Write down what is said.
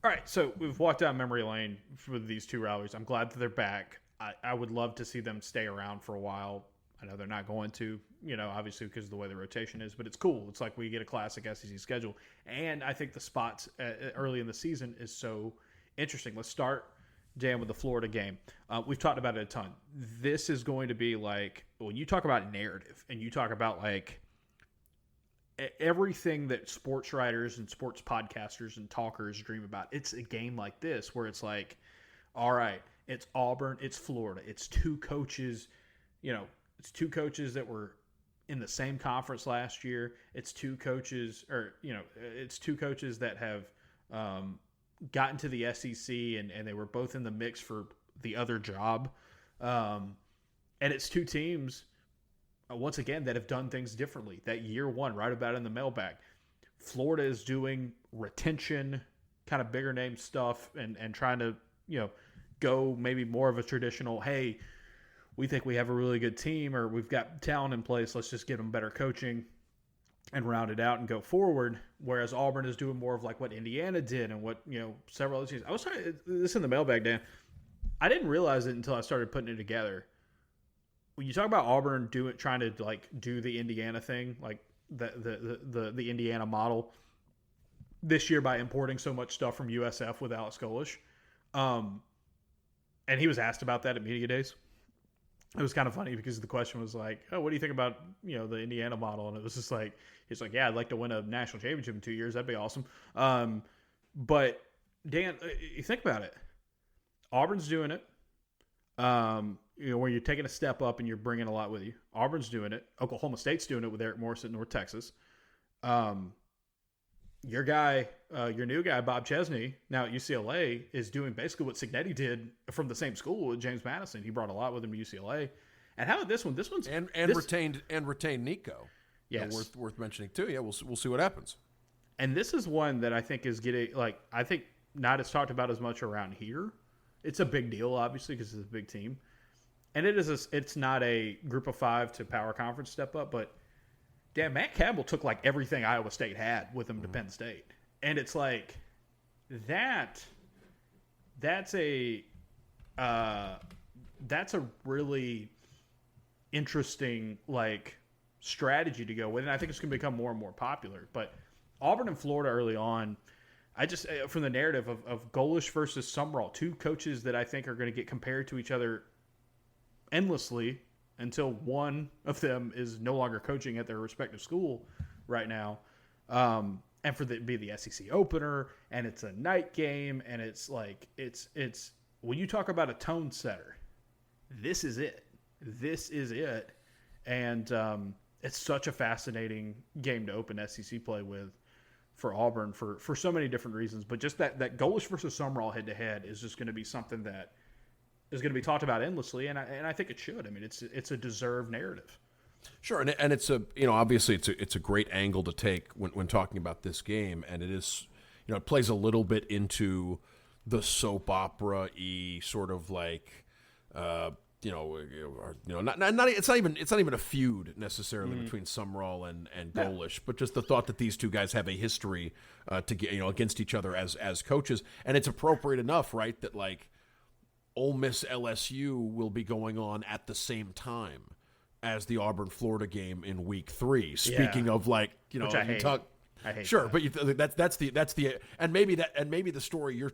All right, so we've walked down memory lane for these two rivalries. I'm glad that they're back. I would love to see them stay around for a while. I know they're not going to, obviously because of the way the rotation is, but it's cool. It's like we get a classic SEC schedule. And I think the spots early in the season is so interesting. Let's start, Dan, with the Florida game. We've talked about it a ton. This is going to be like, when you talk about narrative and you talk about like everything that sports writers and sports podcasters and talkers dream about, it's a game like this where it's like, all right, it's Auburn, it's Florida, it's two coaches, it's two coaches that were in the same conference last year. It's two coaches, it's two coaches that have gotten to the SEC and they were both in the mix for the other job. And it's two teams, once again, that have done things differently. That year one, right about in the mailbag. Florida is doing retention, kind of bigger name stuff and trying to, go maybe more of a traditional, hey, we think we have a really good team or we've got talent in place. Let's just give them better coaching and round it out and go forward. Whereas Auburn is doing more of like what Indiana did and what, several other teams. I was trying this in the mailbag, Dan. I didn't realize it until I started putting it together. When you talk about Auburn trying to like do the Indiana thing, like the Indiana model this year by importing so much stuff from USF with Alex Golish. And he was asked about that at media days. It was kind of funny because the question was like, oh, what do you think about, the Indiana model? And it was just like, he's like, yeah, I'd like to win a national championship in 2 years. That'd be awesome. But Dan, you think about it. Auburn's doing it. Where you're taking a step up and you're bringing a lot with you. Auburn's doing it. Oklahoma State's doing it with Eric Morris at North Texas. Your new guy, Bob Chesney, now at UCLA, is doing basically what Cignetti did from the same school with James Madison. He brought a lot with him to UCLA. And how about this one? This one's retained Nico. Yes, worth mentioning too. Yeah, we'll see what happens. And this is one that I think is getting I think not as talked about as much around here. It's a big deal, obviously, because it's a big team, and it's not a group of five to power conference step up, but. Damn, Matt Campbell took like everything Iowa State had with him to Penn State. And it's like that's a really interesting like strategy to go with. And I think it's going to become more and more popular. But Auburn and Florida early on, I just from the narrative of Golish versus Sumrall, two coaches that I think are going to get compared to each other endlessly until one of them is no longer coaching at their respective school right now. And for it to be the SEC opener, and it's a night game, and it's like, it's when you talk about a tone setter, this is it. This is it. And it's such a fascinating game to open SEC play with for Auburn for so many different reasons. But just that Golish versus Sumrall head-to-head is just going to be something that is going to be talked about endlessly, and I think it should. I mean, it's a deserved narrative. Sure, and it's a obviously it's a great angle to take when talking about this game, and it is it plays a little bit into the soap opera-y sort of like not it's not even a feud necessarily between Sumrall and Golish, but just the thought that these two guys have a history to get against each other as coaches, and it's appropriate enough, right? That like Ole Miss LSU will be going on at the same time as the Auburn Florida game in Week 3. Speaking of like Which I hate. I hate sure, that. But that's the and maybe the story